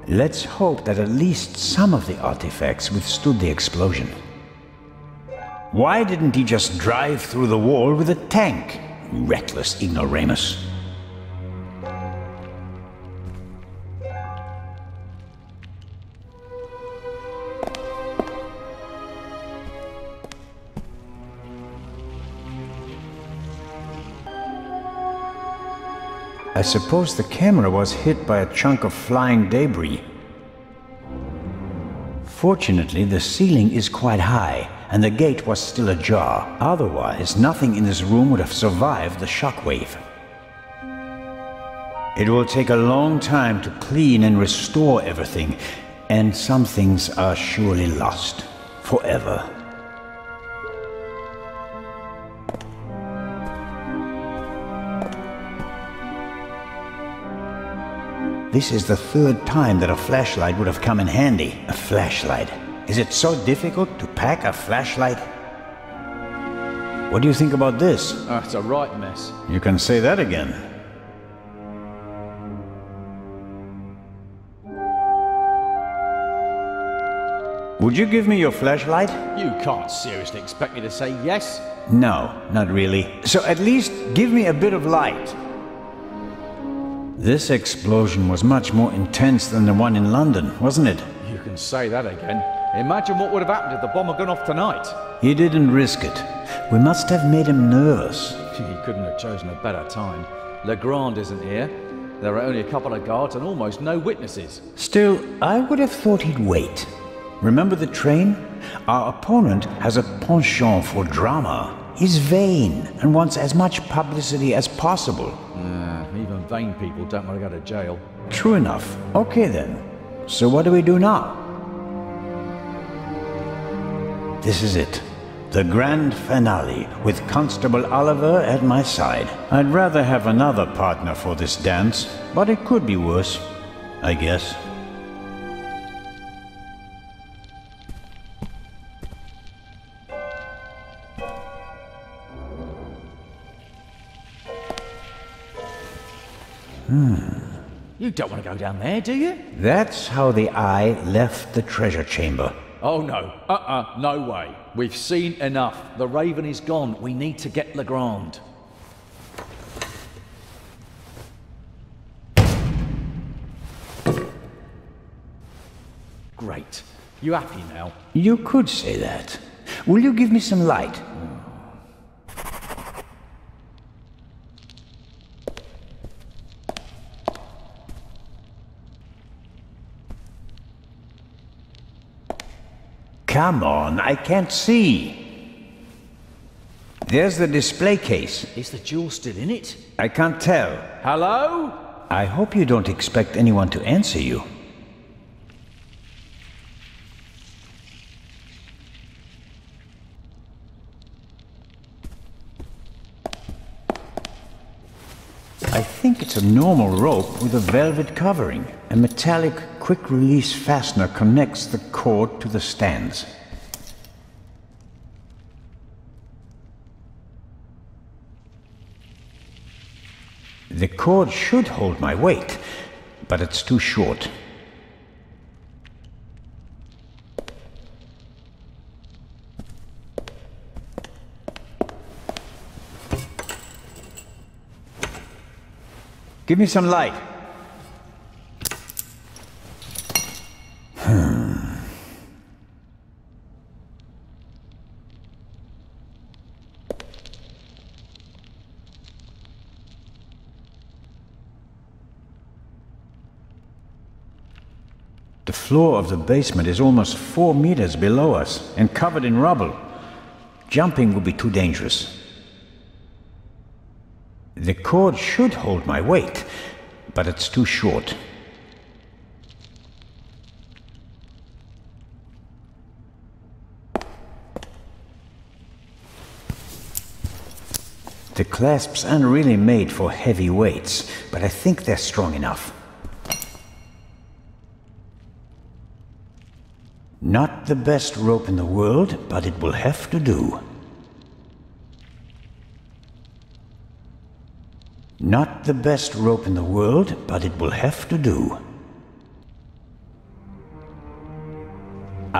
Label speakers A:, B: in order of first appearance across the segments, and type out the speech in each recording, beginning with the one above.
A: Let's hope that at least some of the artifacts withstood the explosion. Why didn't he just drive through the wall with a tank? Reckless ignoramus. I suppose the camera was hit by a chunk of flying debris. Fortunately, the ceiling is quite high, and the gate was still ajar. Otherwise, nothing in this room would have survived the shockwave. It will take a long time to clean and restore everything, and some things are surely lost forever. This is the third time that a flashlight would have come in handy. A flashlight. Is it so difficult to pack a flashlight? What do you think about this?
B: Oh, it's a right mess.
A: You can say that again. Would you give me your flashlight?
B: You can't seriously expect me to say yes?
A: No, not really. So at least give me a bit of light. This explosion was much more intense than the one in London, wasn't it?
B: You can say that again. Imagine what would have happened if the bomb had gone off tonight.
A: He didn't risk it. We must have made him nervous.
B: He couldn't have chosen a better time. Legrand isn't here. There are only a couple of guards and almost no witnesses.
A: Still, I would have thought he'd wait. Remember the train? Our opponent has a penchant for drama. He's vain and wants as much publicity as possible.
B: Even vain people don't want to go to jail.
A: True enough. Okay then. So what do we do now? This is it. The grand finale, with Constable Oliver at my side. I'd rather have another partner for this dance, but it could be worse, I guess.
B: You don't want to go down there, do you?
A: That's how the eye left the treasure chamber.
B: Oh no. No way. We've seen enough. The Raven is gone. We need to get Legrand. Great. You happy now?
A: You could say that. Will you give me some light? Come on, I can't see. There's the display case.
B: Is the jewel still in it?
A: I can't tell.
B: Hello?
A: I hope you don't expect anyone to answer you. I think it's a normal rope with a velvet covering. A metallic quick-release fastener connects the cord to the stands. The cord should hold my weight, but it's too short. Give me some light. The floor of the basement is almost 4 meters below us and covered in rubble. Jumping would be too dangerous. The cord should hold my weight, but it's too short. The clasps aren't really made for heavy weights, but I think they're strong enough. Not the best rope in the world, but it will have to do. Not the best rope in the world, but it will have to do.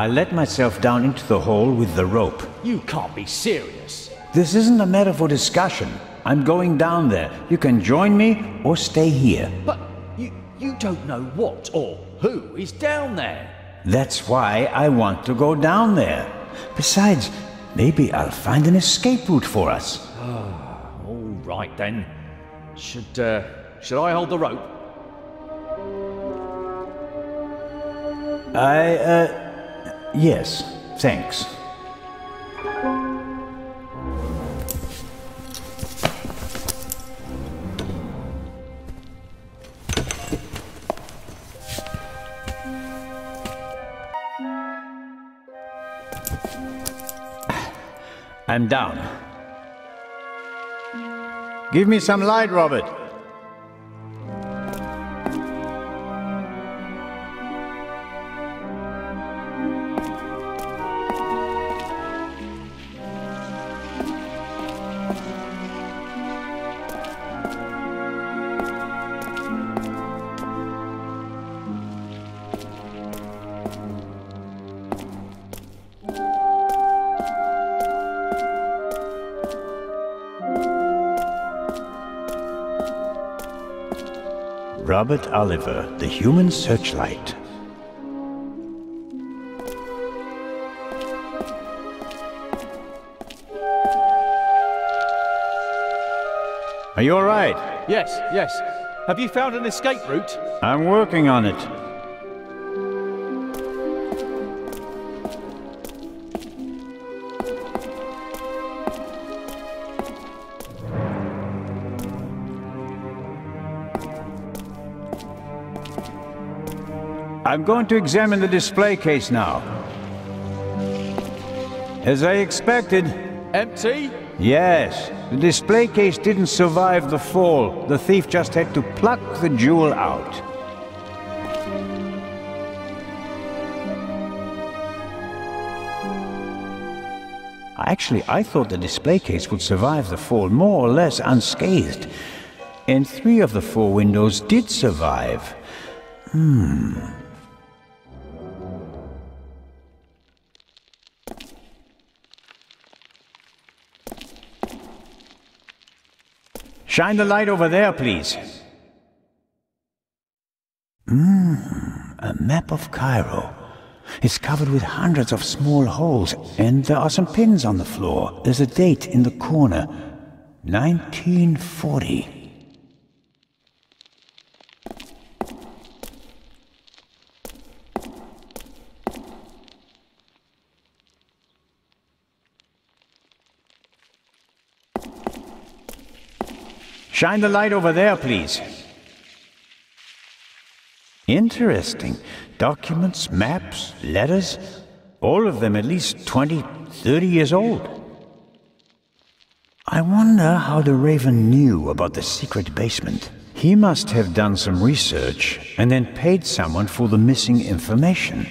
A: I let myself down into the hole with the rope.
B: You can't be serious.
A: This isn't a matter for discussion. I'm going down there. You can join me or stay here.
B: But you don't know what or who is down there.
A: That's why I want to go down there. Besides, maybe I'll find an escape route for us.
B: All right then. Should I hold the rope?
A: Yes, thanks. I'm down. Give me some light, Robert. Robert Oliver, the Human Searchlight. Are you all right?
B: Yes. Have you found an escape route?
A: I'm working on it. I'm going to examine the display case now. As I expected.
B: Empty?
A: Yes. The display case didn't survive the fall. The thief just had to pluck the jewel out. Actually, I thought the display case would survive the fall more or less unscathed. And 3 of the 4 windows did survive. Shine the light over there, please. A map of Cairo. It's covered with hundreds of small holes, and there are some pins on the floor. There's a date in the corner. 1940. Shine the light over there, please. Interesting. Documents, maps, letters, all of them at least 20, 30 years old. I wonder how the Raven knew about the secret basement. He must have done some research and then paid someone for the missing information.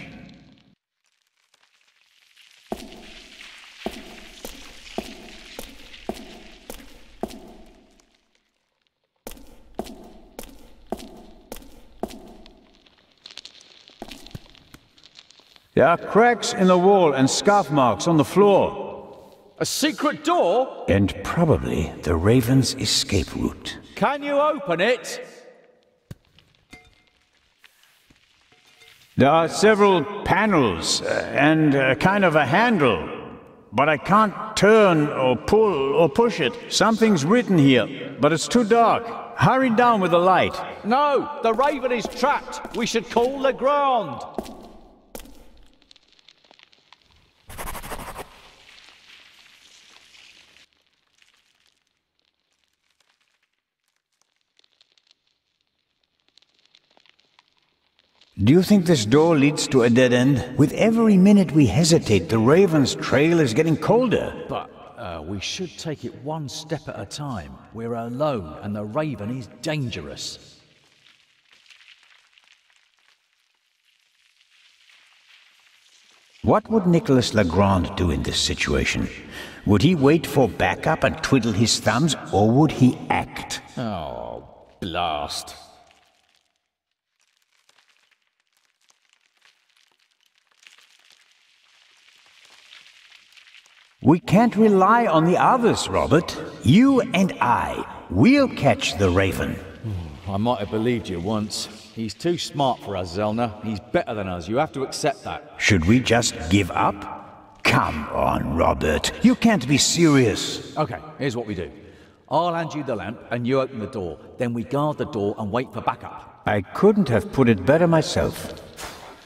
A: There are cracks in the wall and scuff marks on the floor.
B: A secret door?
A: And probably the Raven's escape route.
B: Can you open it?
A: There are several panels and kind of a handle, but I can't turn or pull or push it. Something's written here, but it's too dark. Hurry down with the light.
B: No, the Raven is trapped. We should call Legrand.
A: Do you think this door leads to a dead end? With every minute we hesitate, the Raven's trail is getting colder.
B: But we should take it one step at a time. We're alone, and the Raven is dangerous.
A: What would Nicholas Legrand do in this situation? Would he wait for backup and twiddle his thumbs, or would he act?
B: Oh, blast.
A: We can't rely on the others, Robert. You and we'll catch the Raven.
B: I might have believed you once. He's too smart for us, Zelna. He's better than us. You have to accept that.
A: Should we just give up? Come on, Robert. You can't be serious.
B: Okay, here's what we do. I'll hand you the lamp and you open the door. Then we guard the door and wait for backup.
A: I couldn't have put it better myself.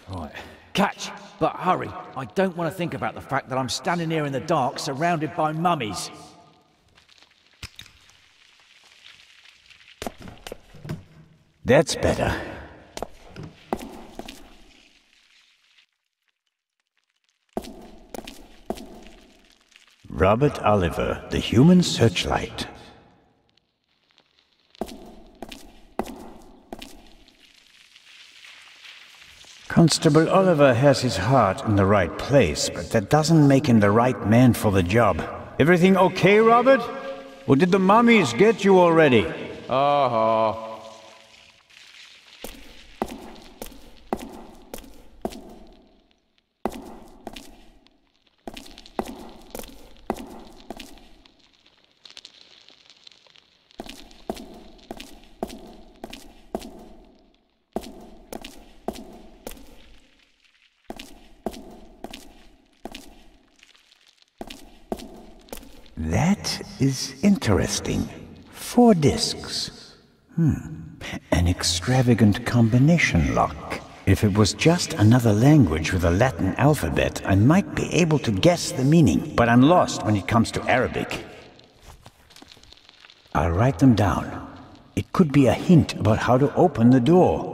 B: Right. Catch! But hurry. I don't want to think about the fact that I'm standing here in the dark surrounded by mummies.
A: That's better. Robert Oliver, the Human Searchlight. Constable Oliver has his heart in the right place, but that doesn't make him the right man for the job. Everything okay, Robert? Or did the mummies get you already? That is interesting. 4 discs. An extravagant combination lock. If it was just another language with a Latin alphabet, I might be able to guess the meaning, but I'm lost when it comes to Arabic. I'll write them down. It could be a hint about how to open the door.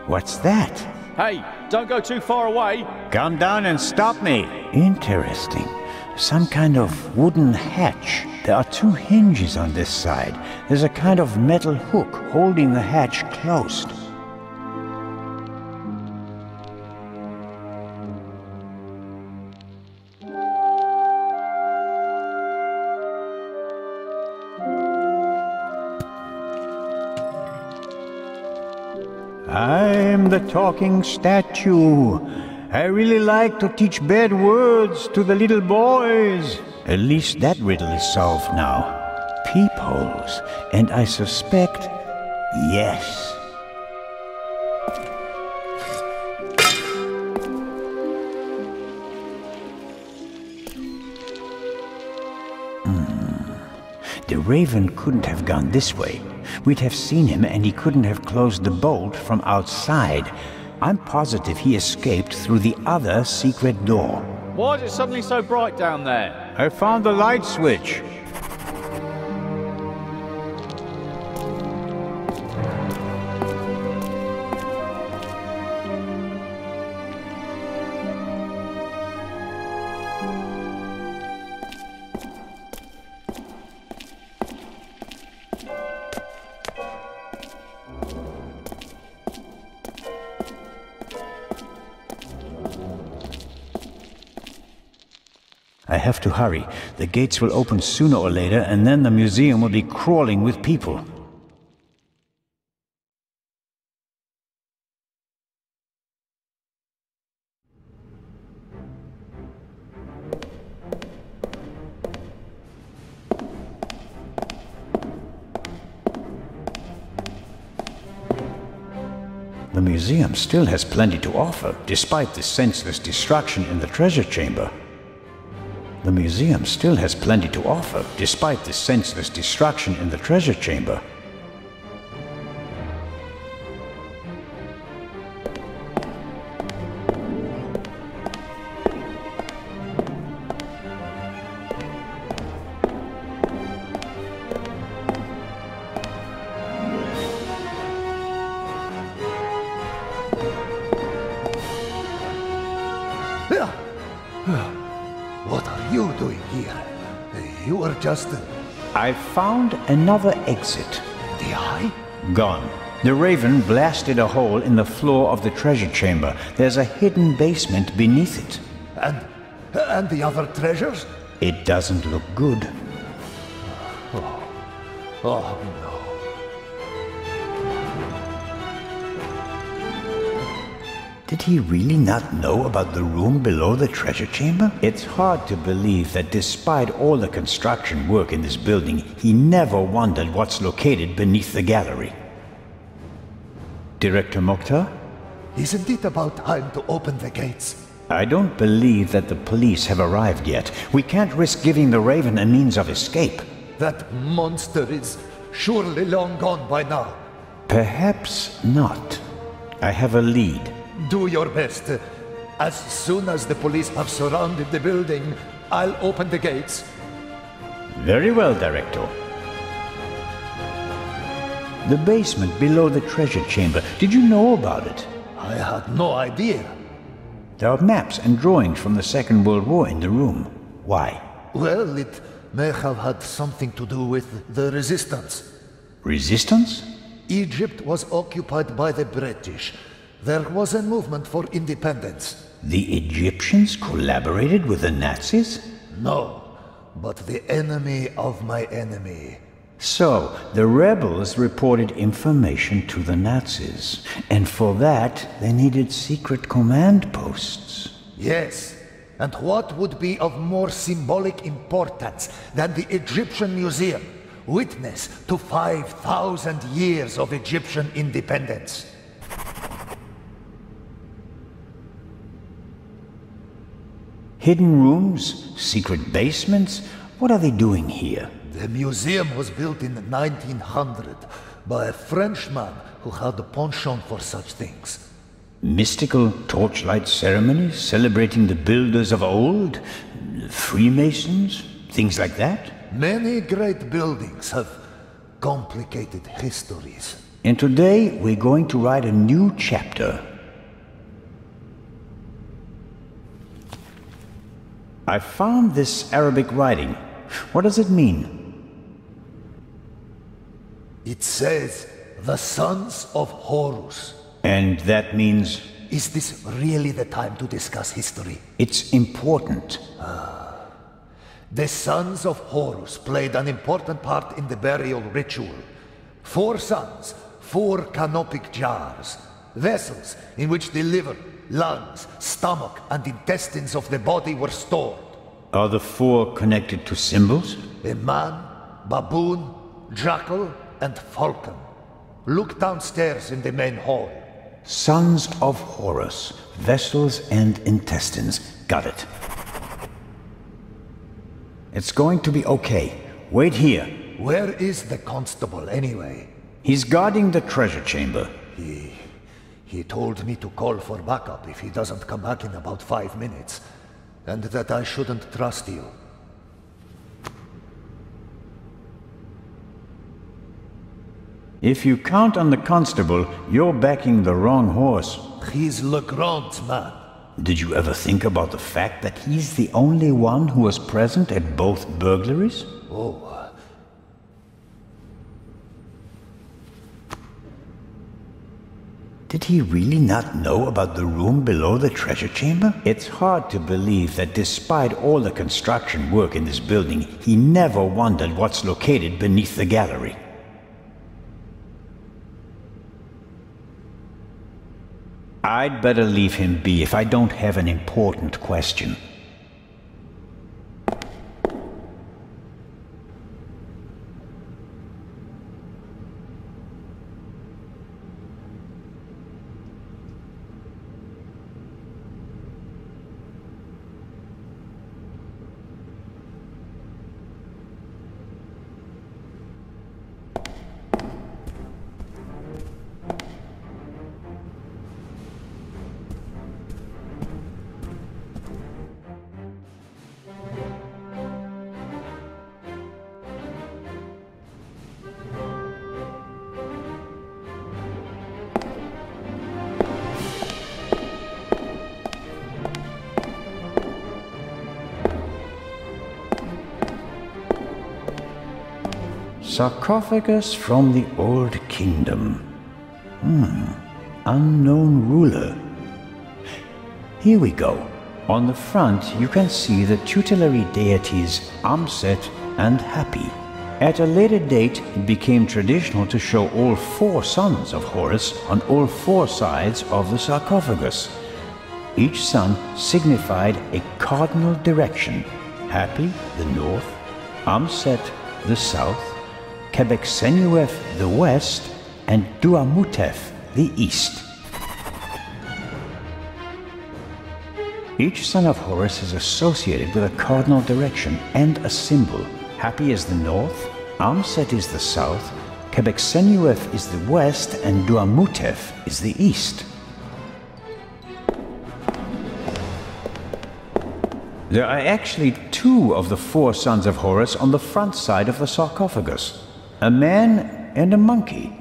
A: What's that?
B: Hey, don't go too far away.
A: Come down and stop me. Interesting. Some kind of wooden hatch. There are 2 hinges on this side. There's a kind of metal hook holding the hatch closed. I'm the talking statue. I really like to teach bad words to the little boys. At least that riddle is solved now. Peepholes. And I suspect, yes. The Raven couldn't have gone this way. We'd have seen him and he couldn't have closed the bolt from outside. I'm positive he escaped through the other secret door.
B: Why is it suddenly so bright down there?
A: I found the light switch. I have to hurry. The gates will open sooner or later, and then the museum will be crawling with people. museum still has plenty to offer, despite the senseless destruction in the treasure chamber. The museum still has plenty to offer, despite the senseless destruction in the treasure chamber.
C: What are you doing here? You were just...
A: I found another exit.
C: The eye?
A: Gone. The Raven blasted a hole in the floor of the treasure chamber. There's a hidden basement beneath it.
C: And the other treasures?
A: It doesn't look good.
C: Oh no.
A: Did he really not know about the room below the treasure chamber? It's hard to believe that despite all the construction work in this building, he never wondered what's located beneath the gallery. Director Mokhtar?
C: Isn't it about time to open the gates?
A: I don't believe that the police have arrived yet. We can't risk giving the Raven a means of escape.
C: That monster is surely long gone by now.
A: Perhaps not. I have a lead.
C: Do your best. As soon as the police have surrounded the building, I'll open the gates.
A: Very well, Director. The basement below the treasure chamber. Did you know about it?
C: I had no idea.
A: There are maps and drawings from the Second World War in the room. Why?
C: Well, it may have had something to do with the resistance.
A: Resistance?
C: Egypt was occupied by the British. There was a movement for independence.
A: The Egyptians collaborated with the Nazis?
C: No, but the enemy of my enemy.
A: So, the rebels reported information to the Nazis, and for that they needed secret command posts.
C: Yes, and what would be of more symbolic importance than the Egyptian Museum, witness to 5,000 years of Egyptian independence?
A: Hidden rooms? Secret basements? What are they doing here?
C: The museum was built in 1900 by a Frenchman who had a penchant for such things.
A: Mystical torchlight ceremonies celebrating the builders of old? Freemasons? Things like that?
C: Many great buildings have complicated histories.
A: And today we're going to write a new chapter. I found this Arabic writing. What does it mean?
C: It says, the sons of Horus.
A: And that means?
C: Is this really the time to discuss history?
A: It's important.
C: The sons of Horus played an important part in the burial ritual. 4 sons, 4 canopic jars, vessels in which the liver, lungs, stomach, and intestines of the body were stored.
A: Are the 4 connected to symbols?
C: A man, baboon, jackal, and falcon. Look downstairs in the main hall.
A: Sons of Horus, vessels and intestines. Got it. It's going to be okay. Wait here.
C: Where is the constable, anyway?
A: He's guarding the treasure chamber.
C: He told me to call for backup if he doesn't come back in about 5 minutes. And that I shouldn't trust you.
A: If you count on the constable, you're backing the wrong horse.
C: He's Legrand's man.
A: Did you ever think about the fact that he's the only one who was present at both burglaries?
C: Oh.
A: Did he really not know about the room below the treasure chamber? It's hard to believe that despite all the construction work in this building, he never wondered what's located beneath the gallery. I'd better leave him be if I don't have an important question. Sarcophagus from the Old Kingdom. Unknown ruler. Here we go. On the front, you can see the tutelary deities Amset and Happy. At a later date, it became traditional to show all 4 sons of Horus on all 4 sides of the sarcophagus. Each son signified a cardinal direction. Happy, the north, Amset, the south, Quebecsenuef, the west, and Duamutef, the east. Each son of Horus is associated with a cardinal direction and a symbol. Happy is the north, Amset is the south, Quebecsenuef is the west, and Duamutef is the east. There are actually 2 of the 4 sons of Horus on the front side of the sarcophagus. A man and a monkey.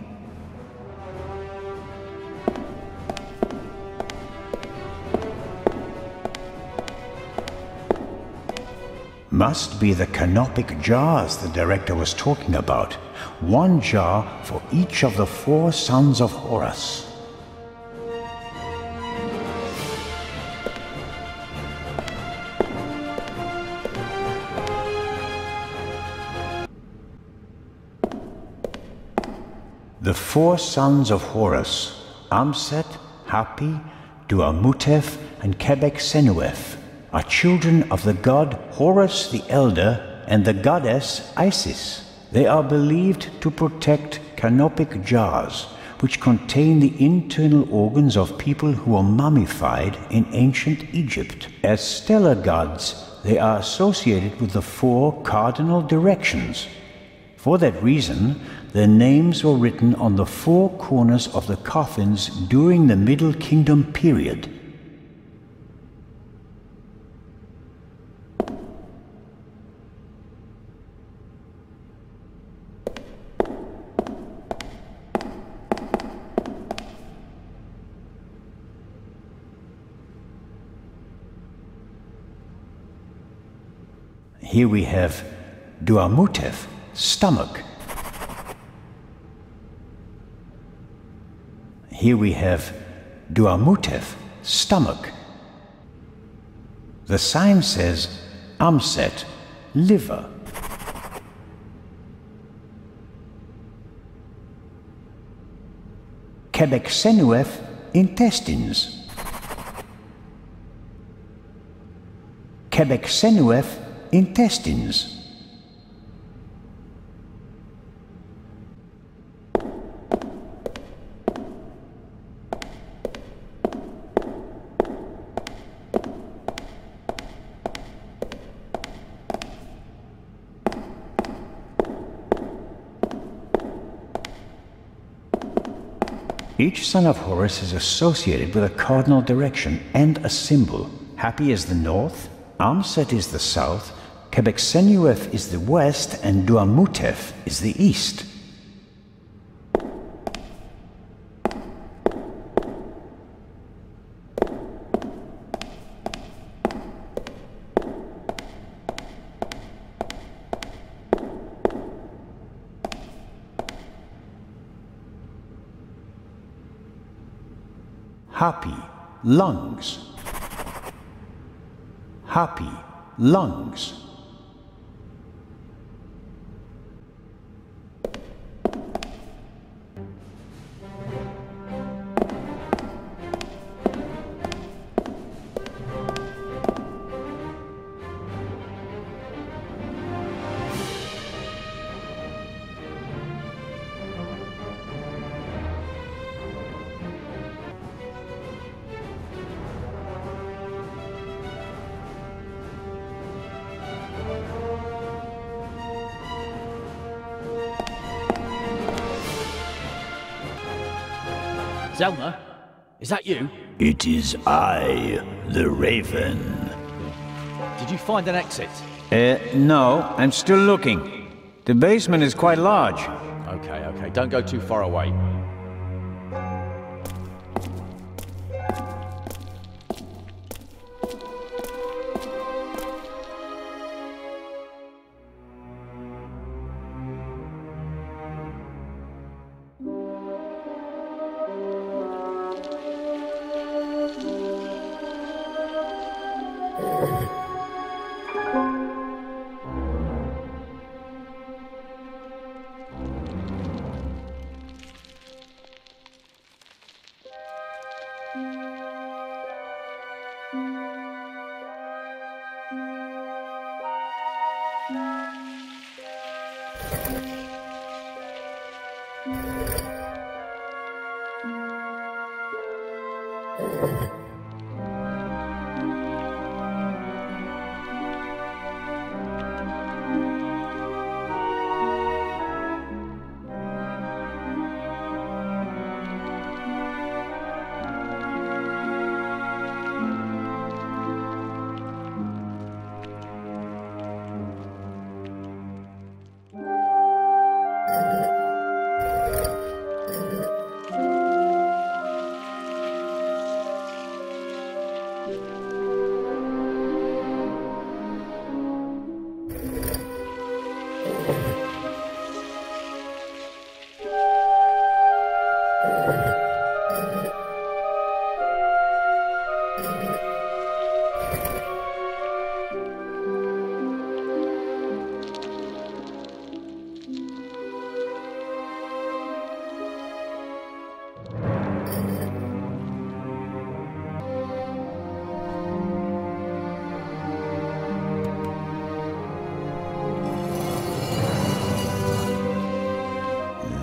A: Must be the canopic jars the director was talking about. 1 jar for each of the 4 sons of Horus. The 4 sons of Horus, Amset, Hapi, Duamutef, and Quebecsenuef, are children of the god Horus the Elder and the goddess Isis. They are believed to protect canopic jars, which contain the internal organs of people who were mummified in ancient Egypt. As stellar gods, they are associated with the 4 cardinal directions. For that reason, their names were written on the 4 corners of the coffins during the Middle Kingdom period. Here we have Duamutef, stomach. Here we have Duamutef, stomach. The sign says Amset, liver. Quebecsenuef, intestines. Quebecsenuef, intestines. Each son of Horus is associated with a cardinal direction and a symbol. Hapi is the north, Amset is the south, Quebecsenuef is the west, and Duamutef is the east. Hapi, lungs. Hapi, lungs.
B: Zelma, is that you?
A: It is I, the Raven.
B: Did you find an exit?
A: No, I'm still looking. The basement is quite large.
B: Okay, don't go too far away.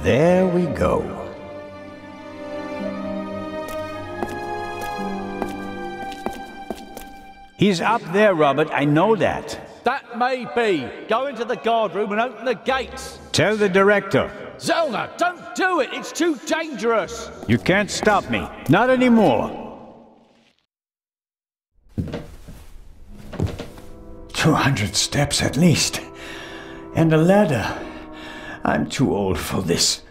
A: There we go. He's up there, Robert. I know that.
B: That may be. Go into the guard room and open the gates.
A: Tell the director.
B: Zelna, don't do it. It's too dangerous.
A: You can't stop me. Not anymore. 200 steps at least. And a ladder. I'm too old for this.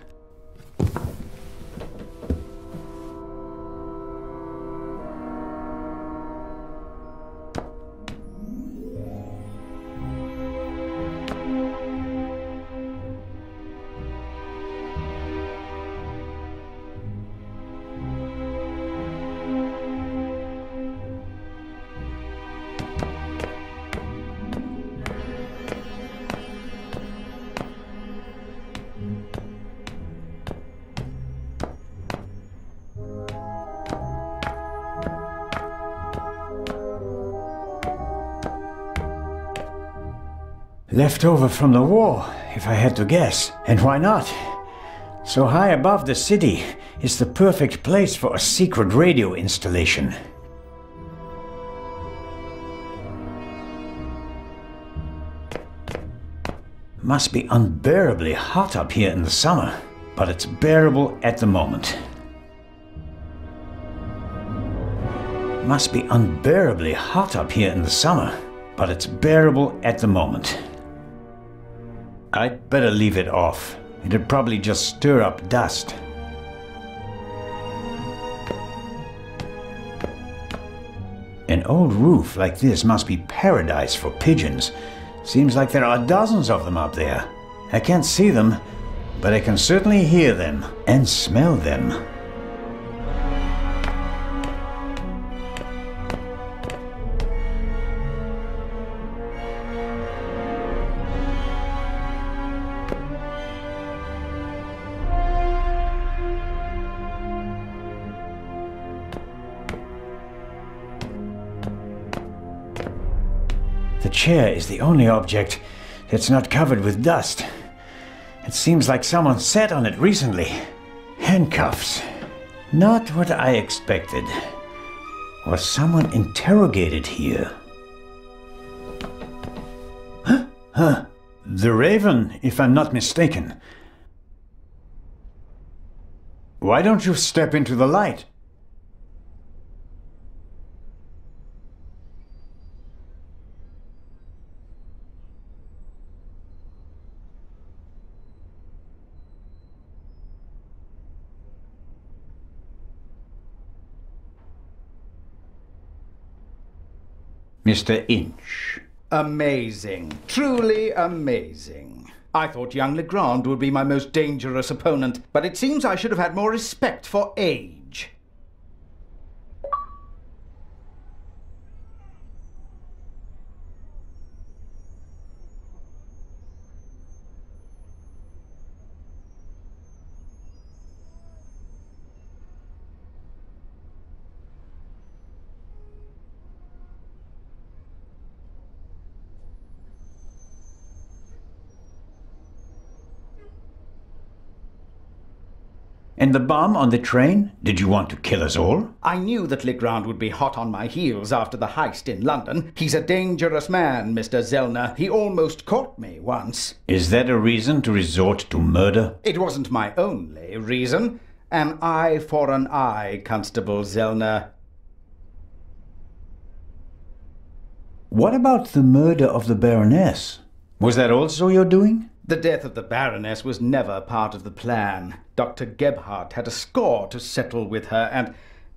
A: Left over from the war, if I had to guess. And why not? So high above the city is the perfect place for a secret radio installation. Must be unbearably hot up here in the summer, but it's bearable at the moment. Must be unbearably hot up here in the summer, but it's bearable at the moment. I'd better leave it off. It'd probably just stir up dust. An old roof like this must be paradise for pigeons. Seems like there are dozens of them up there. I can't see them, but I can certainly hear them and smell them. The chair is the only object that's not covered with dust. It seems like someone sat on it recently. Handcuffs. Not what I expected. Was someone interrogated here? Huh? The Raven, if I'm not mistaken. Why don't you step into the light? Mr. Inch.
D: Amazing. Truly amazing. I thought young Legrand would be my most dangerous opponent, but it seems I should have had more respect for age.
A: And the bomb on the train? Did you want to kill us all?
D: I knew that Legrand would be hot on my heels after the heist in London. He's a dangerous man, Mr. Zellner. He almost caught me once.
A: Is that a reason to resort to murder?
D: It wasn't my only reason. An eye for an eye, Constable Zellner.
A: What about the murder of the Baroness? Was that also your doing?
D: The death of the Baroness was never part of the plan. Dr. Gebhardt had a score to settle with her and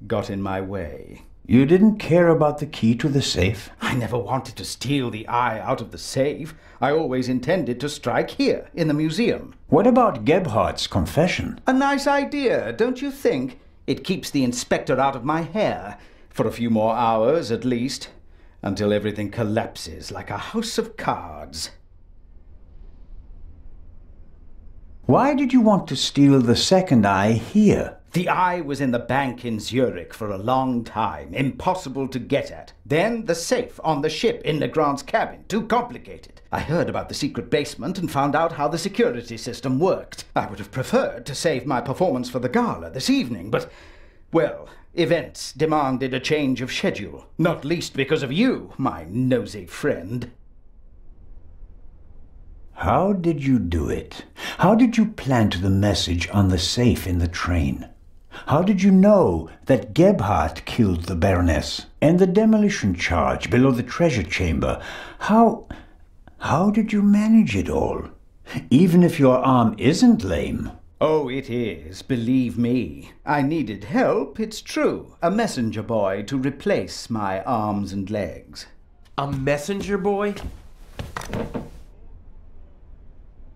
D: got in my way.
A: You didn't care about the key to the safe?
D: I never wanted to steal the eye out of the safe. I always intended to strike here, in the museum.
A: What about Gebhardt's confession?
D: A nice idea, don't you think? It keeps the inspector out of my hair, for a few more hours at least, until everything collapses like a house of cards.
A: Why did you want to steal the second eye here?
D: The eye was in the bank in Zurich for a long time, impossible to get at. Then the safe on the ship in Legrand's cabin, too complicated. I heard about the secret basement and found out how the security system worked. I would have preferred to save my performance for the gala this evening, but, well, events demanded a change of schedule, not least because of you, my nosy friend.
A: How did you do it? How did you plant the message on the safe in the train? How did you know that Gebhardt killed the Baroness? And the demolition charge below the treasure chamber? How did you manage it all? Even if your arm isn't lame.
D: Oh, it is, believe me. I needed help, it's true. A messenger boy to replace my arms and legs.
E: A messenger boy?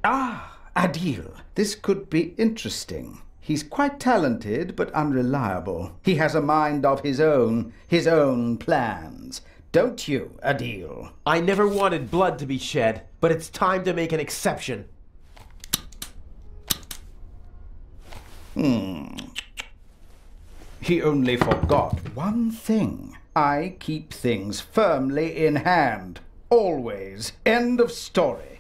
D: Ah, Adil. This could be interesting. He's quite talented, but unreliable. He has a mind of his own plans. Don't you, Adil?
E: I never wanted blood to be shed, but it's time to make an exception.
D: He only forgot one thing. I keep things firmly in hand. Always. End of story.